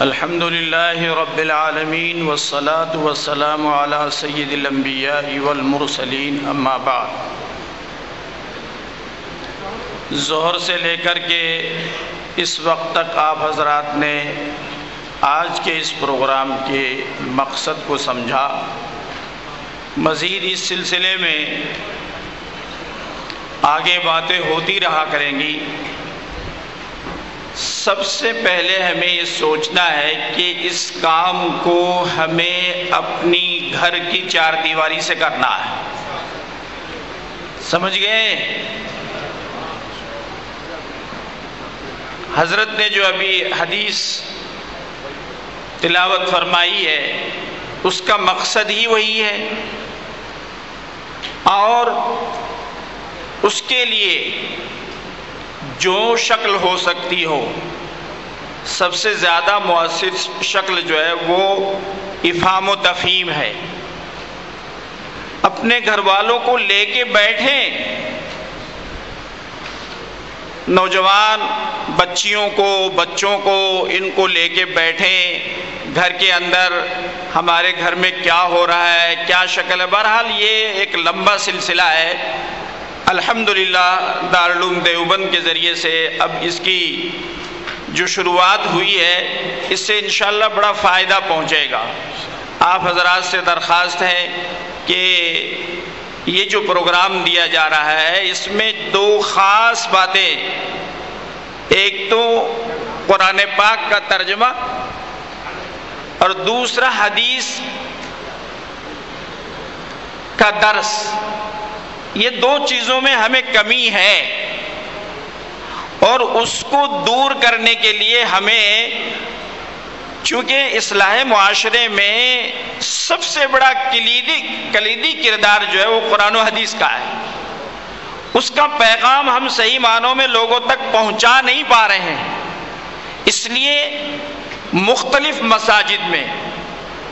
الحمد للہ رب العالمین والصلاة والسلام علی سید الانبیاء والمرسلین، اما بعد۔ ظہر سے لے کر کے اس وقت تک آپ حضرات نے آج کے اس پروگرام کے مقصد کو سمجھا۔ مزید اس سلسلے میں آگے باتیں ہوتی رہا کریں گی۔ سب سے پہلے ہمیں یہ سوچنا ہے کہ اس کام کو ہمیں اپنی گھر کی چار دیواری سے کرنا ہے۔ سمجھ گئے؟ حضرت نے جو ابھی حدیث تلاوت فرمائی ہے اس کا مقصد ہی وہی ہے، اور اس کے لیے جو شکل ہو سکتی ہو، سب سے زیادہ مؤثر شکل جو ہے وہ افہام و تفہیم ہے۔ اپنے گھر والوں کو لے کے بیٹھیں، نوجوان بچیوں کو، بچوں کو، ان کو لے کے بیٹھیں گھر کے اندر، ہمارے گھر میں کیا ہو رہا ہے، کیا شکل ہے۔ بہرحال یہ ایک لمبا سلسلہ ہے۔ الحمدللہ دارالعلوم دیوبند کے ذریعے سے اب اس کی جو شروعات ہوئی ہے، اس سے انشاءاللہ بڑا فائدہ پہنچے گا۔ آپ حضرات سے درخواست ہے کہ یہ جو پروگرام دیا جا رہا ہے اس میں دو خاص باتیں، ایک تو قرآن پاک کا ترجمہ اور دوسرا حدیث کا درس، یہ دو چیزوں میں ہمیں کمی ہے، اور اس کو دور کرنے کے لیے ہمیں، چونکہ اصلاح معاشرے میں سب سے بڑا کلیدی کردار جو ہے وہ قرآن و حدیث کا ہے، اس کا پیغام ہم صحیح معنوں میں لوگوں تک پہنچا نہیں پا رہے ہیں۔ اس لیے مختلف مساجد میں،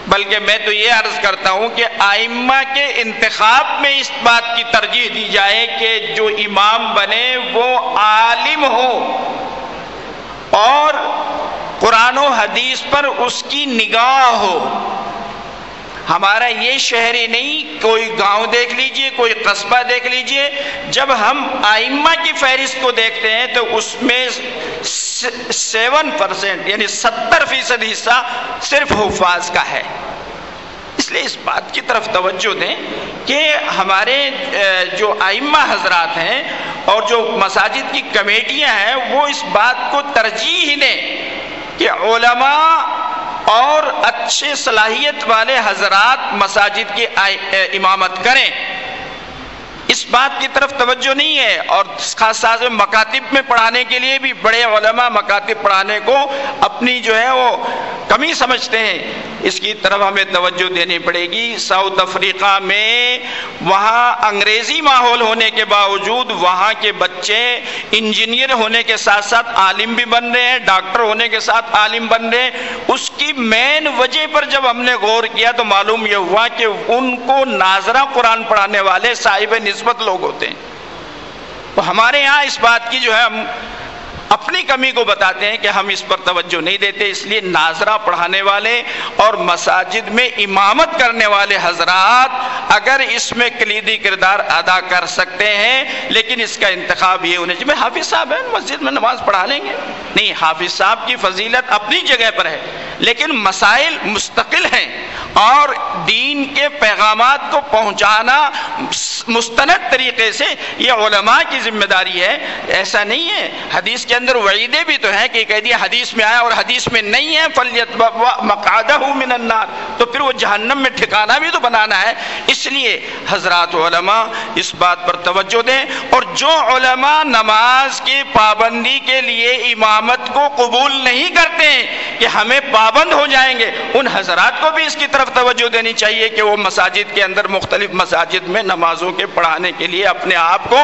بلکہ میں تو یہ عرض کرتا ہوں کہ ائمہ کے انتخاب میں اس بات کی ترجیح دی جائے کہ جو امام بنے وہ عالم ہو اور قرآن و حدیث پر اس کی نگاہ ہو۔ ہمارا یہ شہر ہی نہیں، کوئی گاؤں دیکھ لیجئے، کوئی قصبہ دیکھ لیجئے، جب ہم ائمہ کی فہرست کو دیکھتے ہیں تو اس میں 7% یعنی 70% حصہ صرف حفاظ کا ہے۔ اس لیے اس بات کی طرف توجہ دیں کہ ہمارے جو ائمہ حضرات ہیں اور جو مساجد کی کمیٹیاں ہیں وہ اس بات کو ترجیح دیں کہ علماء اور اچھے صلاحیت والے حضرات مساجد کی امامت کریں۔ اس بات کی طرف توجہ نہیں ہے، اور خاص طور سے مکاتب میں پڑھانے کے لیے بھی بڑے علماء مکاتب پڑھانے کو اپنی جو ہے وہ کمی سمجھتے ہیں۔ اس کی طرف ہمیں توجہ دینی پڑے گی۔ ساؤتھ افریقہ میں وہاں انگریزی ماحول ہونے کے باوجود وہاں کے بچے انجینئر ہونے کے ساتھ ساتھ عالم بھی بن رہے ہیں، ڈاکٹر ہونے کے ساتھ عالم بن رہے ہیں۔ اس کی مین وجہ پر جب ہم نے غور کیا تو معلوم یہ ہوا کہ ان کو ناظرہ قرآن پڑھانے والے صاحب نسبت لوگ ہوتے ہیں۔ تو ہمارے یہاں اس بات کی جو ہے ہم اپنی کمی کو بتاتے ہیں کہ ہم اس پر توجہ نہیں دیتے، اس لیے ناظرہ پڑھانے والے اور مساجد میں امامت کرنے والے حضرات اگر اس میں کلیدی کردار ادا کر سکتے ہیں، لیکن اس کا انتخاب یہ ہونا چاہیے۔ حافظ صاحب ہیں، مسجد میں نماز پڑھا لیں گے، نہیں، حافظ صاحب کی فضیلت اپنی جگہ پر ہے، لیکن مسائل مستقل ہیں، اور دین کے پیغامات کو پہنچانا مستند طریقے سے یہ علماء کی ذمہ داری ہے۔ ایسا نہیں ہے، حدیث کے اندر وعیدیں بھی تو ہیں کہ کہہ دیا حدیث میں آیا اور حدیث میں نہیں ہے فَلْيَتْبَوَّأْ مَقْعَدَهُ مِنَ النَّارِ، تو پھر وہ جہنم میں ٹھکانہ بھی تو بنانا ہے۔ اس لیے حضرات علماء اس بات پر توجہ دیں، اور جو علماء نماز کی پابندی کے لیے امامت کو قبول نہیں کرتے کہ ہمیں پابند ہو جائیں گے، ان حضرات کو بھی اس کی طرف توجہ دینی چاہیے کہ وہ مساجد کے اندر مختلف مساجد میں نمازوں کے پڑھانے کے لیے اپنے آپ کو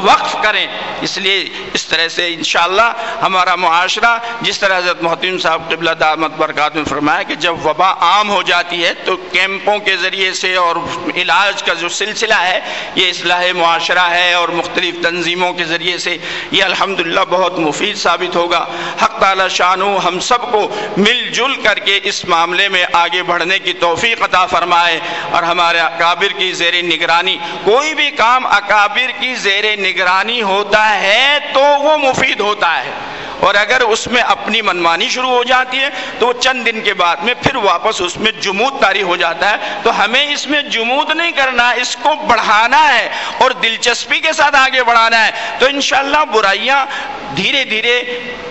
وقف کریں۔ اس لیے اس طرح سے انشاءاللہ ہمارا معاشرہ، جس طرح حضرت محترم صاحب قبلہ دامت برکاتہ نے فرمایا کہ جب وبا عام ہو جاتی ہے تو کیمپوں کے ذریعے سے اور علاج کا جو سلسلہ ہے یہ اصلاح معاشرہ ہے، اور مختلف تنظیموں کے ذریعے سے یہ الحمدللہ بہت مفید ثابت ہوگا۔ حق تعالی شانہ ہم سب کو مل جل کر کے اس معاملے میں آگے بڑھنے کی توفیق عطا فرمائے، اور ہمارے اکابر کی زیر نگرانی، کوئی بھی کام اکابر کی زیر نگرانی ہوتا ہے تو وہ مفید ہوتا ہے، اور اگر اس میں اپنی منمانی شروع ہو جاتی ہے تو وہ چند دن کے بعد میں پھر واپس اس میں جمود طاری ہو جاتا ہے۔ تو ہمیں اس میں جمود نہیں کرنا، اس کو بڑھانا ہے اور دلچسپی کے ساتھ آگے بڑھانا ہے، تو انشاءاللہ برائیاں دھیرے دھیرے،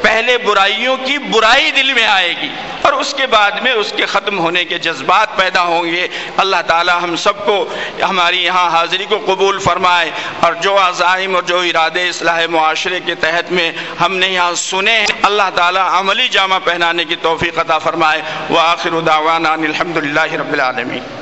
پہلے برائیوں کی برائی دل میں آئے گی اور اس کے بعد میں اس کے ختم ہونے کے جذبات پیدا ہوں گے۔ اللہ تعالی ہم سب کو ہماری یہاں حاضری کو قبول فرمائے، اور جو عزائم اور جو ارادے اصلاح معاشرے کے تحت میں ہم نے یہاں سنے، اللہ تعالی عملی جامہ پہنانے کی توفیق عطا فرمائے۔ وآخر دعوانا ان الحمدللہ رب العالمین۔